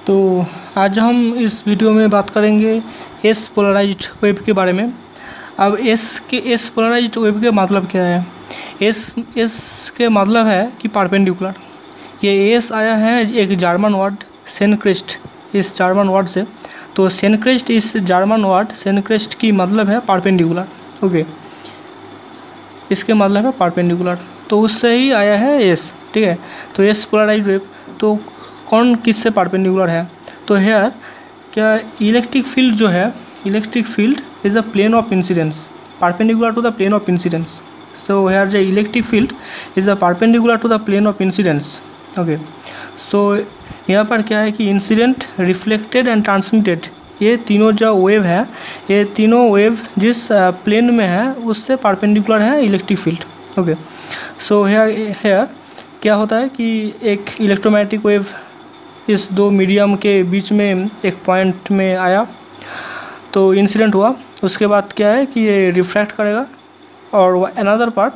तो आज हम इस वीडियो में बात करेंगे एस पोलराइज्ड वेव के बारे में। अब एस पोलराइज्ड वेव के मतलब क्या है? एस के मतलब है कि परपेंडिकुलर। ये एस आया है एक जर्मन वर्ड सेनक्रिस्ट, इस जर्मन वर्ड से। तो सेनक्रिस्ट इस जर्मन वर्ड सेनक्रिस्ट की मतलब है परपेंडिकुलर। ओके, इसके मतलब है परपेंडिकुलर, तो उससे ही आया है एस। ठीक है, तो एस पोलराइज्ड वेव तो कौन किससे परपेंडिकुलर है? तो हेयर क्या इलेक्ट्रिक फील्ड जो है, electric field is a plane of incidence perpendicular to the plane of incidence. So here जो electric field is a perpendicular to the plane of incidence. Okay, so यहाँ पर क्या है कि इंसिडेंट, रिफ्लेक्टेड एंड ट्रांसमिटेड, ये तीनों जो wave है, ये तीनों वेव जिस प्लेन में है उससे परपेंडिकुलर है electric field. Okay, so here क्या होता है कि एक इलेक्ट्रोमैग्नेटिक वेव इस दो मीडियम के बीच में एक पॉइंट में आया तो इंसिडेंट हुआ। उसके बाद क्या है कि ये रिफ्रैक्ट करेगा और अनदर पार्ट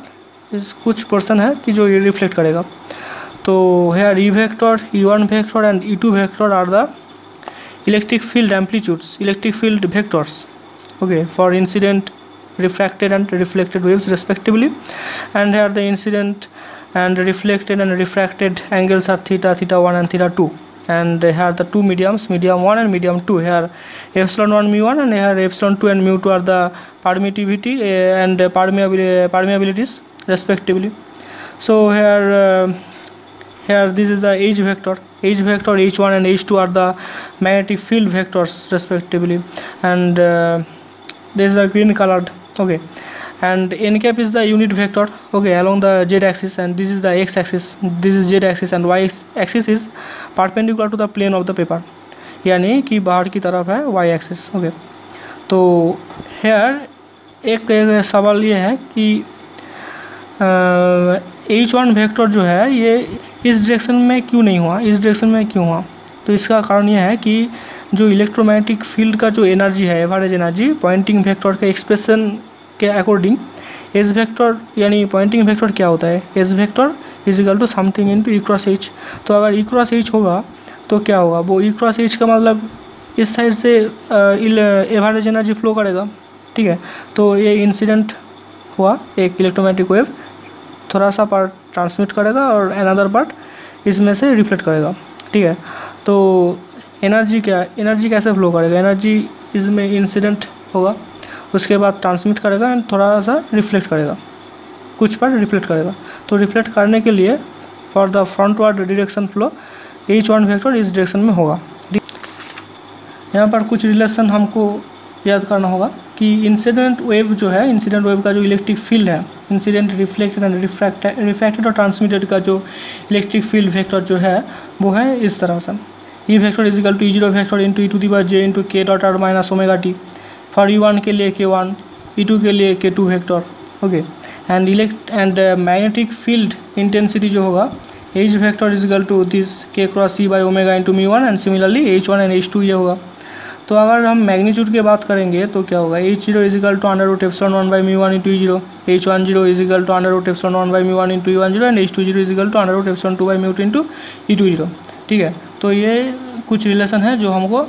कुछ पोर्शन है कि जो ये रिफ्लेक्ट करेगा। तो here E vector, E one vector and E two vector are the electric field amplitudes, electric field vectors, okay, for incident, refracted and reflected waves respectively. And here the incident and reflected and refracted angles are theta, theta 1 and theta 2. And here the two mediums, medium 1 and medium 2. Here epsilon 1 mu 1 and here epsilon 2 and mu 2 are the permittivity and permeabilities respectively. So here this is the H vector, H1 and H2 are the magnetic field vectors respectively. And this is the green colored. Okay, and n cap is the unit vector, okay, along the z axis, and this is the x axis, this is z axis, and y axis is perpendicular to the plane of the paper, यानी कि बाहर की तरफ है y axis। Okay, तो here एक सवाल ये है कि H1 वेक्टर जो है ये इस डायरेक्शन में क्यों नहीं हुआ, इस डायरेक्शन में क्यों हुआ? तो इसका कारण यह है कि जो इलेक्ट्रोमैग्नेटिक फील्ड का जो एनर्जी है, एवरेज एनर्जी, पॉइंटिंग वेक्टर के एक्सप्रेशन के अकॉर्डिंग एस वेक्टर यानी पॉइंटिंग वेक्टर क्या होता है? S vector is equal to something into E cross H. तो अगर ई क्रॉस एच होगा तो क्या होगा? वो ई क्रॉस एच का मतलब इस साइड से एवरेज एनर्जी फ्लो करेगा। ठीक है, तो ये इंसिडेंट हुआ एक इलेक्ट्रोमैग्नेटिक वेव, थोड़ा सा पार्ट ट्रांसमिट करेगा और अनदर पार्ट इसमें से रिफ्लेक्ट करेगा। ठीक है, तो एनर्जी कैसे फ्लो करेगा? एनर्जी इसमें इंसिडेंट होगा, उसके बाद ट्रांसमिट करेगा एंड थोड़ा सा रिफ्लेक्ट करेगा, कुछ पर रिफ्लेक्ट करेगा। तो रिफ्लेक्ट करने के लिए for the frontward direction flow H1 vector इस डायरेक्शन में होगा। यहाँ पर कुछ रिलेशन हमको याद करना होगा कि इंसिडेंट वेव जो है, इंसिडेंट वेव का जो इलेक्ट्रिक फील्ड है, इंसिडेंट, रिफ्लेक्टेड एंड रिफ्रैक्टेड और ट्रांसमिटेड का जो इलेक्ट्रिक फील्ड वेक्टर जो है वो है इस तरह से। E vector is equal to ई0 vector into E to the power J into K dot R minus omega T. For ई1 के लिए k1, ई2 के लिए k2 वेक्टर। ओके, एंड मैग्नेटिक फील्ड इंटेंसिटी जो होगा H vector is equal to this k cross E by omega into म्यू1 and similarly H1 and H2 ये होगा। तो अगर हम मैग्नीट्यूड की बात करेंगे तो क्या होगा? H0 is equal to under root epsilon 1 by म्यू1 इंटू ई0, H10 is equal to under root epsilon 1 by म्यू1 इंटू ई10 and H20 is equal to under root epsilon 2 by म्यू2 इंटू ई20। ठीक है, तो ये कुछ रिलेशन है जो हमको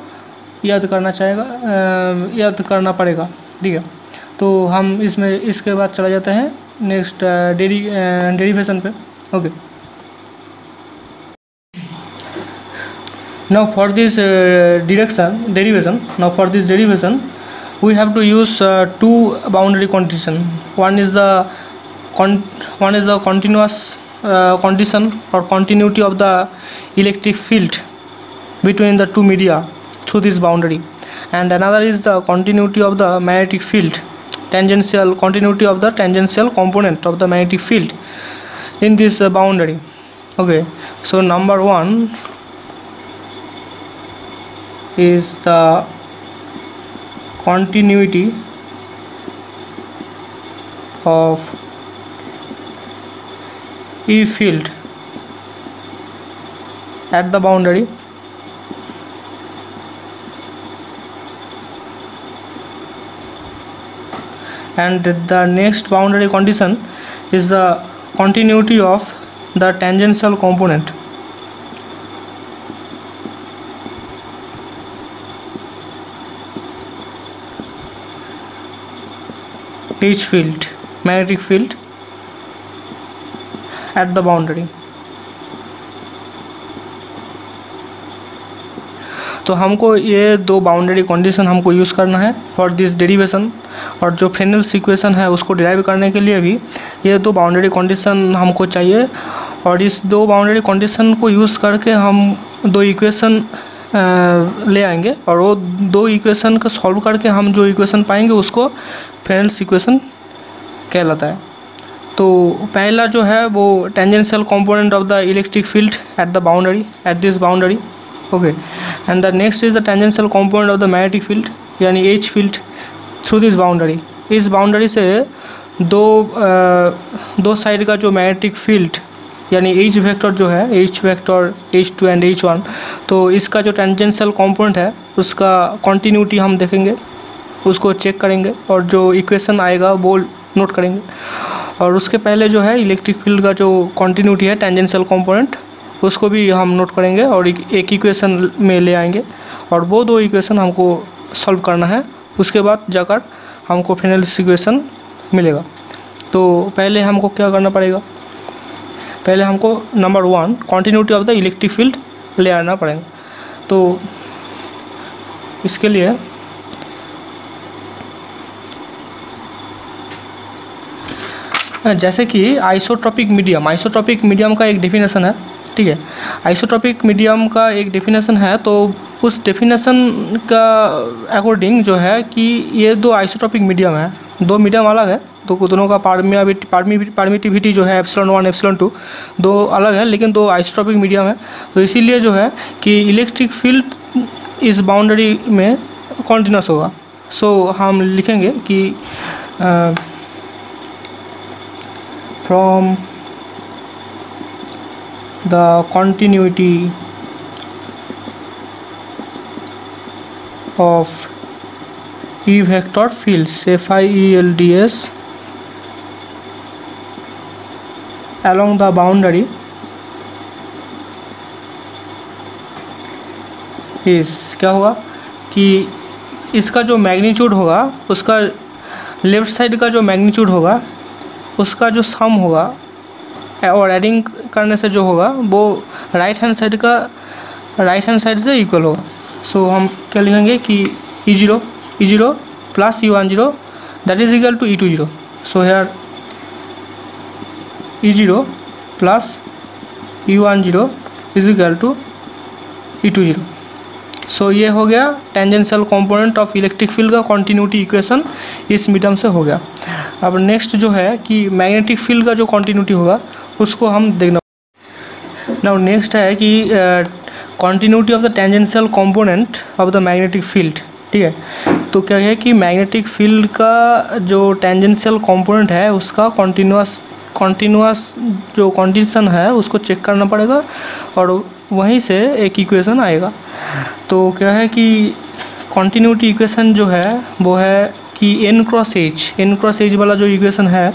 याद करना पड़ेगा। ठीक है, तो हम इसके बाद चला जाते हैं नेक्स्ट डेरिवेशन पे। Okay, now for this derivation we have to use two boundary condition. One is the continuous condition or continuity of the electric field between the two media through this boundary, and another is the continuity of the magnetic field, continuity of the tangential component of the magnetic field in this boundary. Okay, so number one is the continuity of E field at the boundary and the next boundary condition is the continuity of the tangential component H field, magnetic field at the boundary। तो हमको ये दो boundary condition हमको use करना है for this derivation, और जो फ्रेनेल्स equation है उसको डिराइव करने के लिए भी ये दो बाउंड्री कंडीशन हमको चाहिए। और इस दो बाउंड्री कंडीशन को यूज़ करके हम दो इक्वेशन ले आएंगे, और वो दो इक्वेशन को सॉल्व करके हम जो इक्वेशन पाएंगे उसको फ्रेनेल्स इक्वेशन कहलाता है। तो पहला जो है वो tangential component of the electric field at the boundary, at this boundary, okay. And the next is the tangential component of the magnetic field यानी H field through this boundary. इस बाउंड्री से दो साइड का जो magnetic field यानी H vector जो है, H vector H2 and H1, तो इसका जो टेंजेंशियल कंपोनेंट है उसका कॉन्टीन्यूटी हम देखेंगे, उसको चेक करेंगे और जो इक्वेशन आएगा वो नोट करेंगे। और उसके पहले जो है इलेक्ट्रिक फील्ड का जो कॉन्टीन्यूटी है टेंजेंशियल कंपोनेंट उसको भी हम नोट करेंगे और एक इक्वेशन में ले आएंगे, और वो दो इक्वेशन हमको सॉल्व करना है। उसके बाद जाकर हमको फ्रेनेल्स इक्वेशन मिलेगा। तो पहले हमको क्या करना पड़ेगा, पहले हमको number 1 continuity of the electric field ले आना पड़ेगा। तो इसके लिए जैसे कि आइसोट्रोपिक मीडियम का एक डेफिनेशन है, ठीक है। आइसोट्रोपिक मीडियम का एक डेफिनेशन है, तो उस डेफिनेशन का अकॉर्डिंग जो है कि ये दो आइसोट्रोपिक मीडियम है, दो मीडियम अलग है, तो दोनों का परमिटिविटी जो है ε1 ε2 दो अलग है, लेकिन दो आइसोट्रोपिक मीडियम है। तो इसीलिए जो है कि इलेक्ट्रिक फील्ड इस बाउंड्री में कॉन्टिन्यूस होगा। सो हम लिखेंगे कि from the continuity of E vector fields FIELDS along the boundary is क्या होगा कि इसका जो मैग्नीट्यूड होगा उसका लेफ़्ट साइड का जो मैग्नीट्यूड होगा उसका जो सम होगा और एडिंग करने से जो होगा वो राइट हैंड साइड से इक्वल होगा। सो हम क्या लिखेंगे कि E0 plus E10 that is equal to E20। So here E0 plus E10 is equal to E20। So ये हो गया tangential component of electric field का कॉन्टीन्यूटी इक्वेशन इस मीडियम से हो गया। अब नेक्स्ट जो है कि मैग्नेटिक फील्ड का जो कॉन्टीन्यूटी होगा उसको हम देखना। नाउ नेक्स्ट है कि continuity of the tangential component of the magnetic field, ठीक है। तो क्या है कि मैग्नेटिक फील्ड का जो टेंजेंशियल कंपोनेंट है उसका कॉन्टिन्यूस जो कंडीशन है उसको चेक करना पड़ेगा और वहीं से एक इक्वेशन आएगा। तो क्या है कि कॉन्टीन्यूटी इक्वेशन जो है वो है कि n क्रॉस एच वाला जो इक्वेशन है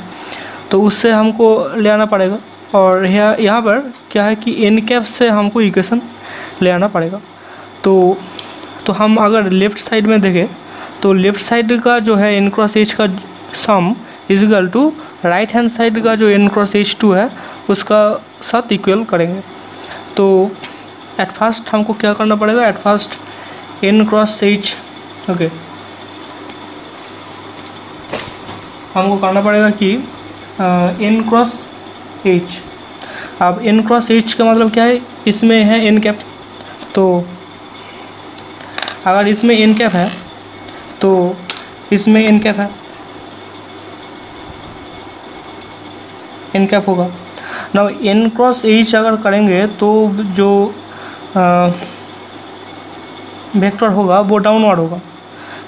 तो उससे हमको ले आना पड़ेगा, और यहाँ पर क्या है कि n कैप से हमको इक्वेशन ले आना पड़ेगा। तो हम अगर लेफ़्ट साइड में देखें तो लेफ़्ट साइड का जो है n क्रॉस एच का sum is equal to right hand side का जो n क्रॉस H2 है उसका साथ इक्वल करेंगे। तो एट फर्स्ट हमको क्या करना पड़ेगा, at first n cross H, okay, हमको करना पड़ेगा कि n क्रॉस H। अब n क्रॉस H का मतलब क्या है, इसमें है n कैप, तो अगर इसमें n कैप है तो इसमें n कैप है, n कैप होगा। ना n क्रॉस H अगर करेंगे तो जो वेक्टर होगा वो डाउनवर्ड होगा,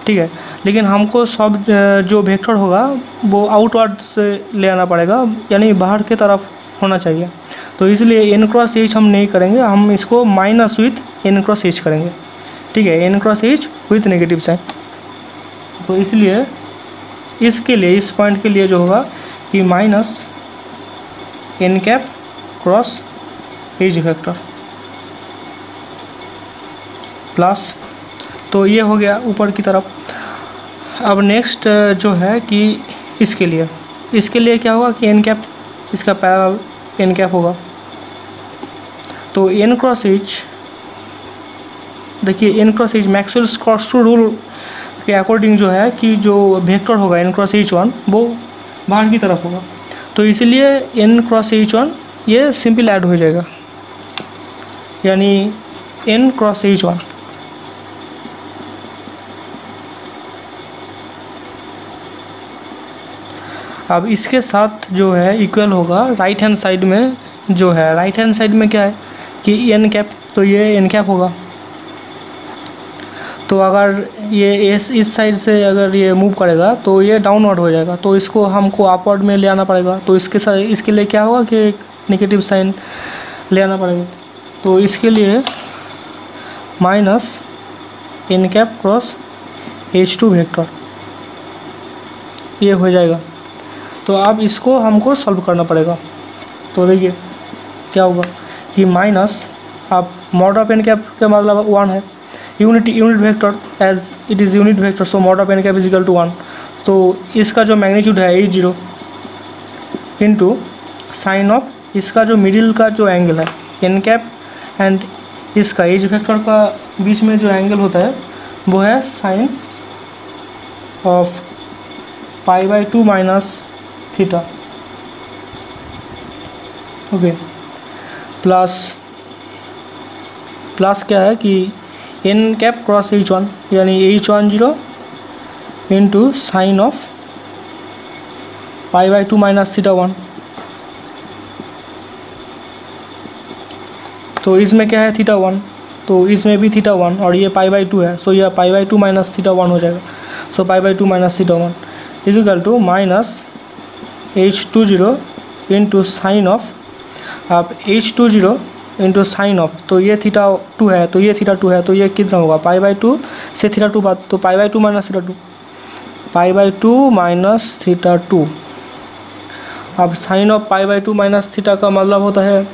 ठीक है। लेकिन हमको सब जो वेक्टर होगा वो आउटवर्ड से ले आना पड़ेगा, यानी बाहर की तरफ होना चाहिए। तो इसलिए n क्रॉस H हम नहीं करेंगे, हम इसको minus with n cross H करेंगे, ठीक है, n cross H with negative sign. तो इसलिए इसके लिए इस पॉइंट के लिए जो होगा कि minus n cap cross H vector plus, तो ये हो गया ऊपर की तरफ। अब नेक्स्ट जो है कि इसके लिए क्या होगा कि एन कैप इसका पैरेलल एन कैप होगा। तो एन क्रॉस एच, देखिए N cross H Maxwell's cross to rule के अकॉर्डिंग जो है कि जो वेक्टर होगा एन क्रॉस एच वन वो बाहर की तरफ होगा, तो इसलिए एन क्रॉस एच वन ये सिंपल ऐड हो जाएगा, यानी एन क्रॉस एच वन। अब इसके साथ जो है इक्वल होगा राइट हैंड साइड में, जो है राइट हैंड साइड में क्या है कि एन कैप, तो ये एन कैप होगा। तो अगर ये इस साइड से अगर ये मूव करेगा तो ये डाउनवर्ड हो जाएगा, तो इसको हमको अपवर्ड में ले आना पड़ेगा। तो इसके साथ इसके लिए क्या होगा कि एक नेगेटिव साइन ले आना पड़ेगा। तो इसके लिए minus N cap cross H2 vector ये हो जाएगा। तो अब इसको हमको सॉल्व करना पड़ेगा। तो देखिए क्या होगा कि माइनस, अब मॉड ऑफ एन कैप का मतलब 1 है, unit vector as it is unit vector, so mod of N cap is equal to 1। तो इसका जो मैग्नीट्यूड है H0 इंटू साइन ऑफ इसका जो मिडिल का जो एंगल है एन कैप एंड इसका एज वेक्टर का बीच में जो एंगल होता है वो है sine of π/2 minus theta, okay, plus क्या है कि एन कैप क्रॉस H1 यानी H10 into sine of π/2 minus theta 1। तो इसमें क्या है थीटा 1, तो इसमें भी थीटा 1 और ये π/2 है, सो यह π/2 माइनस थीटा 1 हो जाएगा। So π/2 minus theta 1 is equal to minus H20 into sine of, अब H20 इंटू साइन ऑफ, तो ये थीटा 2 है, तो ये थीटा 2 है, तो ये कितना होगा π/2 से थीटा 2 बात, तो π/2 माइनस थीटा 2, π/2 माइनस थीटा 2। अब साइन ऑफ π/2 माइनस थीटा का मतलब होता है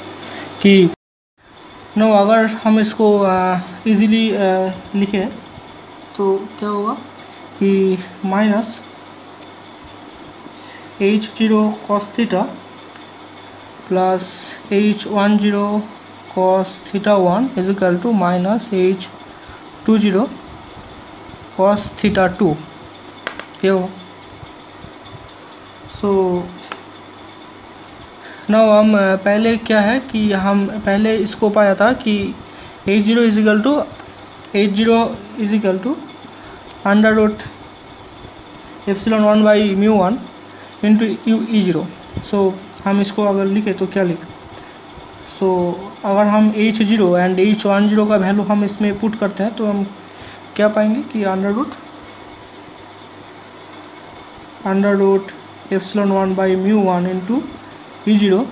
कि नो, अगर हम इसको इजीली लिखें तो क्या होगा कि minus H0 cos theta plus H10 cos theta 1 is equal to minus H20 cos theta 2, ये हो। सो ना हम पहले क्या है कि हम पहले इसको पाया था कि H0 is equal to under root epsilon 1 by mu 1 into E0। So हम इसको अगर लिखे तो क्या लिखे, सो अगर हम H0 एंड H10 का वैल्यू हम इसमें पुट करते हैं तो हम क्या पाएंगे कि under root epsilon 1 by mu 1 into E0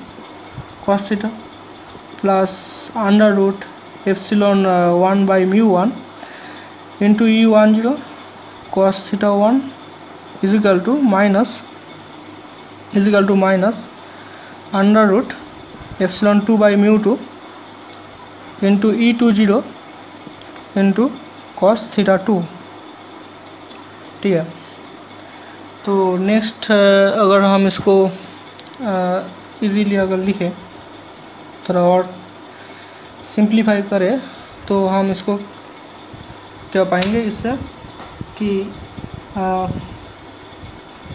cos theta plus under root epsilon 1 by mu 1 into E10 cos theta 1 is equal to minus under root epsilon 2 by mu 2 into E20 into cos theta 2, ठीक है। तो next अगर हम इसको easily अगर लिखें थोड़ा और सिंप्लीफाई करें तो हम इसको क्या पाएंगे इससे कि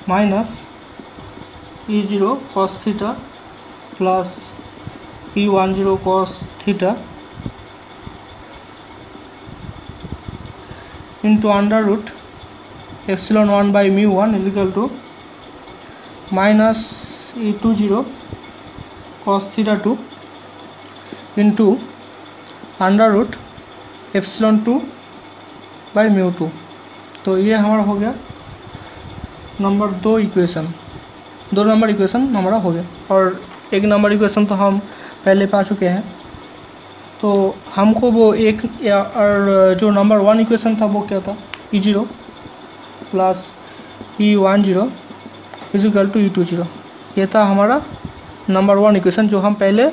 minus E0 cos theta plus E10 cos theta into under root epsilon 1 by mu 1 is equal to minus E20 cos theta 2 into under root epsilon 2 by mu 2। तो ये हमारा हो गया नंबर 2 नंबर इक्वेशन हमारा हो गया, और 1 नंबर इक्वेशन तो हम पहले पा चुके हैं। तो हमको वो एक और जो नंबर 1 इक्वेशन था वो क्या था, E0 plus E10 is equal to E20, ये था हमारा नंबर 1 इक्वेशन जो हम पहले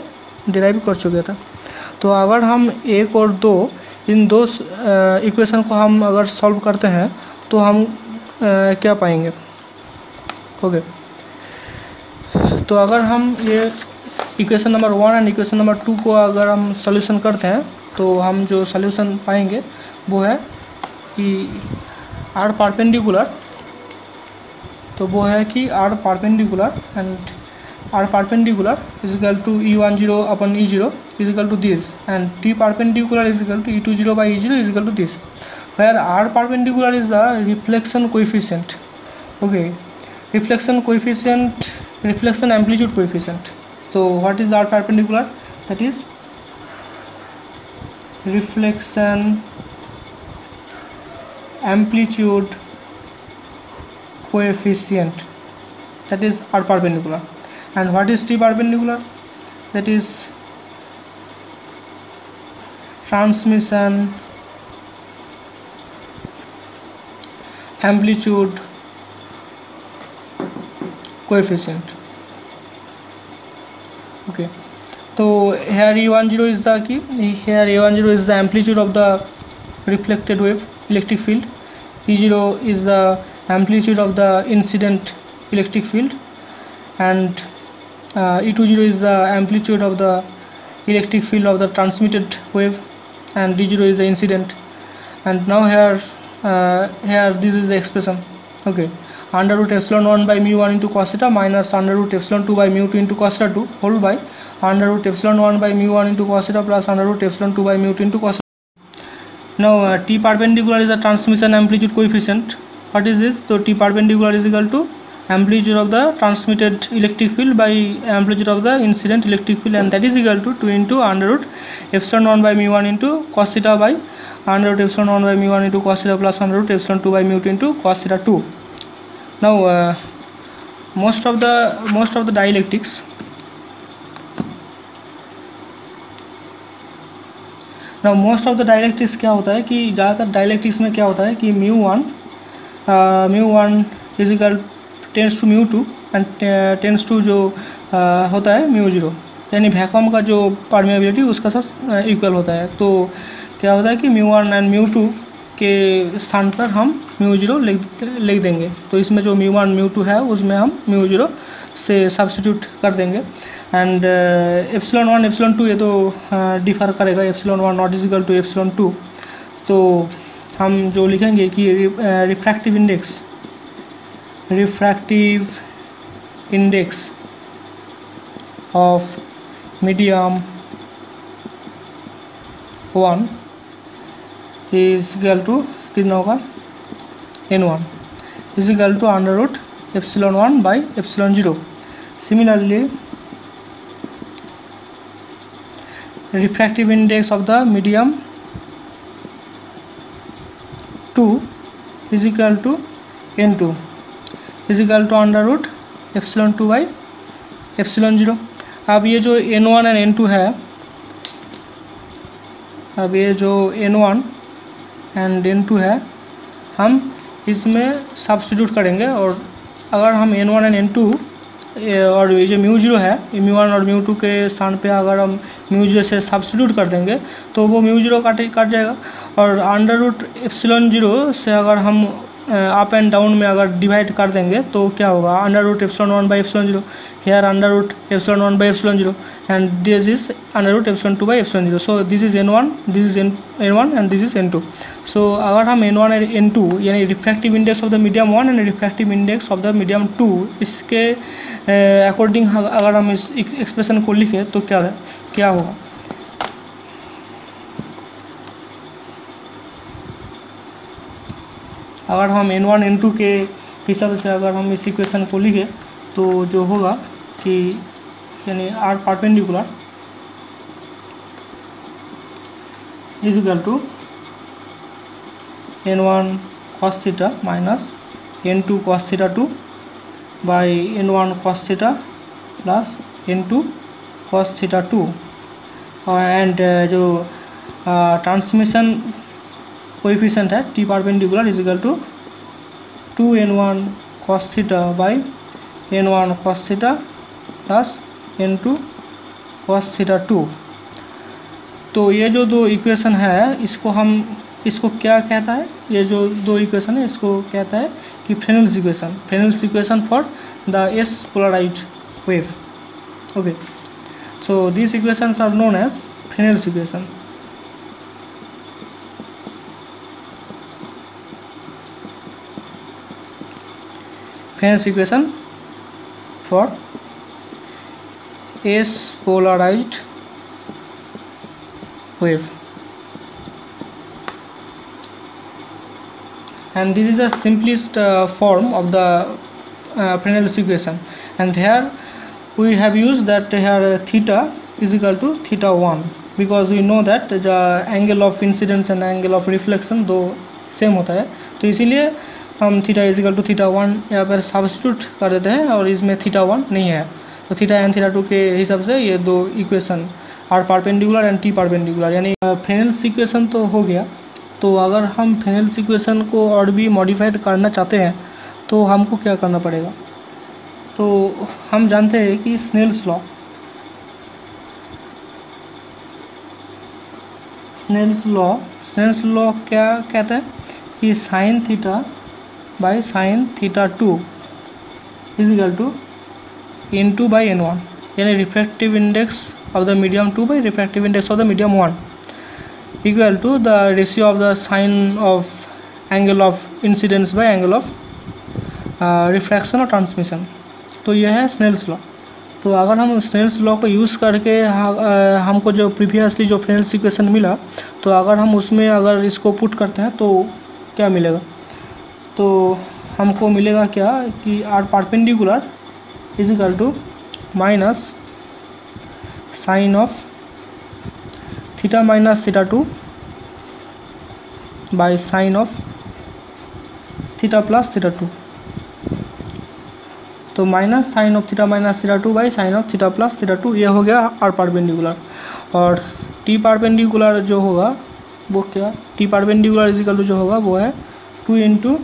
डिराइव कर चुके थे। तो अगर हम 1 और 2 इन दो इक्वेशन को हम अगर सॉल्व करते हैं तो हम क्या पाएंगे ओके, तो अगर हम ये equation number 1 and equation number 2 को अगर हम सॉल्यूशन करते हैं तो हम जो सॉल्यूशन पाएंगे वो है कि आर परपेंडिकुलर, तो वो है कि R perpendicular and R perpendicular is equal to E10 upon E0 is equal to this and T perpendicular is equal to E20 by E0 is equal to this, where R perpendicular is the reflection coefficient. Okay, reflection coefficient, reflection amplitude coefficient. So what is the R perpendicular? That is reflection amplitude coefficient, that is R perpendicular. And what is T perpendicular? That is transmission amplitude coefficient. Okay, so here E10 is the key, here E10 is the amplitude of the reflected wave electric field, E0 is the amplitude of the incident electric field, and E20 is the amplitude of the electric field of the transmitted wave, and D0 is the incident. And now here this is the expression. Okay, under root epsilon 1 by mu 1 into cos theta minus under root epsilon 2 by mu 2 into cos theta 2 whole by under root epsilon 1 by mu 1 into cos theta plus under root epsilon 2 by mu 2 into cos theta. Now T perpendicular is the transmission amplitude coefficient. What is this? So T perpendicular is equal to amplitude of the transmitted electric field by amplitude of the incident electric field, and that is equal to 2 into under root epsilon 1 by mu 1 into cos theta by under root epsilon 1 by mu 1 into cos theta plus under root epsilon 2 by mu 2 into cos theta 2. Now most of the dielectrics, now most of the dielectrics क्या होता है कि ज़्यादातर dielectrics में क्या होता है कि mu 1 is equal tends to mu 2 and tends to जो होता है mu 0, यानी वैक्यूम का जो परमेबिलिटी उसका साथ इक्वल होता है। तो क्या होता है कि mu 1 एंड mu 2 के स्थान पर हम mu 0 लिख देंगे। तो इसमें जो mu 1 mu 2 है उसमें हम mu 0 से सब्स्टिट्यूट कर देंगे। एंड एप्सिलॉन 1 एप्सिलॉन 2 ये तो डिफर करेगा, epsilon 1 not is equal to epsilon 2। तो हम जो लिखेंगे कि refractive index of medium 1 is equal to कितना होगा, n1 is equal to under root epsilon 1 by epsilon 0। Similarly refractive index of the medium 2 is equal to n2 is equal to under root epsilon 2 by epsilon 0। अब ये जो n1 and n2 है, अब ये जो n1 and n2 है हम इसमें सब्स्टिट्यूट करेंगे, और अगर हम n1 एंड n2 और ये जो mu 0 है mu 1 और mu 2 के स्थान पे अगर हम mu 0 से सब्स्टिट्यूट कर देंगे तो वो mu 0 कट जाएगा, और अंडर रूट एप्सिलॉन 0 से अगर हम अप एंड डाउन में अगर डिवाइड कर देंगे तो क्या होगा, under root epsilon 1 by epsilon 0, here under root epsilon 1 by epsilon 0 and this is under root epsilon 2 by epsilon 0। So this is n1, this is n1 and this is n2। So अगर हम n1 and n2 यानी refractive index of the medium 1 and refractive index of the medium 2 इसके according अगर हम इस expression को लिखें तो क्या होगा। अगर हम n1 n2 के हिसाब से अगर हम इस इक्वेशन को लिखें तो जो होगा कि यानी R perpendicular is equal to n1 cos theta minus n2 cos theta 2 by n1 cos theta plus n2 cos theta 2, and जो ट्रांसमिशन कोएफिशिएंट है T perpendicular is equal to 2n1 cos theta by n1 cos theta plus n2 cos theta 2। तो ये जो दो equation है इसको क्या कहता है, ये जो दो इक्वेशन है इसको कहता है कि Fresnel's equation for the S polarized wave. Okay, so these equations are known as Fresnel's equation. Fresnel's equation for S polarized wave, and this is the simplest form of the Fresnel's equation. And here we have used that here theta is equal to theta 1, because we know that the angle of incidence and angle of reflection दो same होता है, तो इसीलिए हम theta is equal to theta 1 यहाँ पर substitute कर देते हैं, और इसमें थीटा 1 नहीं है, तो थीटा एंड थीटा 2 के हिसाब से ये दो equation R perpendicular and T perpendicular, यानी फ्रेनेल्स इक्वेशन तो हो गया। तो अगर हम फ्रेनेल्स इक्वेशन को और भी मॉडिफाइड करना चाहते हैं तो हमको क्या करना पड़ेगा? तो हम जानते हैं कि स्नेल्स लॉ क्या कहता है कि sine theta by sine theta 2 is equal to N2 by N1, यानी refractive index of the medium 2 by refractive index of the medium 1 equal to the ratio of the sine of angle of incidence by angle of refraction और transmission. तो यह है Snell's law. तो अगर हम Snell's law को use करके हमको जो प्रीवियसली जो फ्रेनेल्स इक्वेशन मिला, तो अगर हम उसमें अगर इसको पुट करते हैं तो क्या मिलेगा? तो हमको मिलेगा क्या कि R perpendicular is equal to minus sine of theta minus theta 2 by sine of theta plus theta 2। तो minus sine of theta minus theta 2 by sine of theta plus theta 2, ये हो गया आर परपेंडिकुलर। और T perpendicular जो होगा वो क्या, T perpendicular is equal to जो होगा वो है 2 into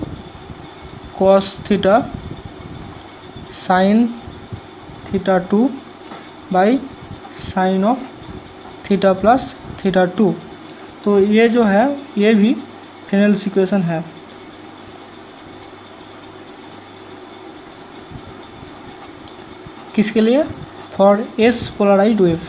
cos theta sine theta 2 by sine of theta plus theta 2। तो ये जो है ये भी फ्रेनेल्स इक्वेशन है। किसके लिए? For S polarised wave.